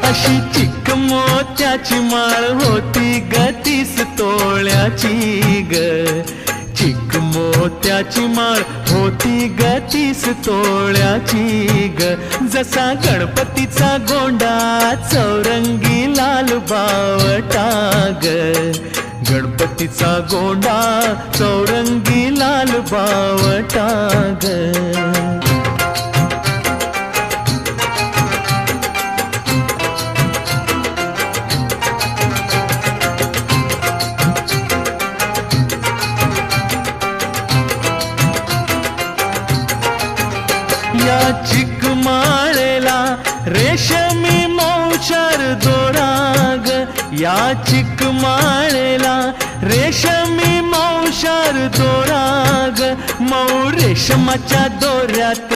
अशी चिक मोत्याची माळ होती ग 30 तोळ्याची ग. चिक मोत्याची माळ होती ग 30 तोळ्याची ग. जसा गणपतीचा गोंडा चौरंगी लाल बावटा ग. गणपतीचा गोंडा चौरंगी लाल बावटा ग. या चिक माळेला रेशमी मौचार दोराग. या चिक माळेला रेशमी मौचार दोराग. मऊ रेशमाच्या दोऱ्यात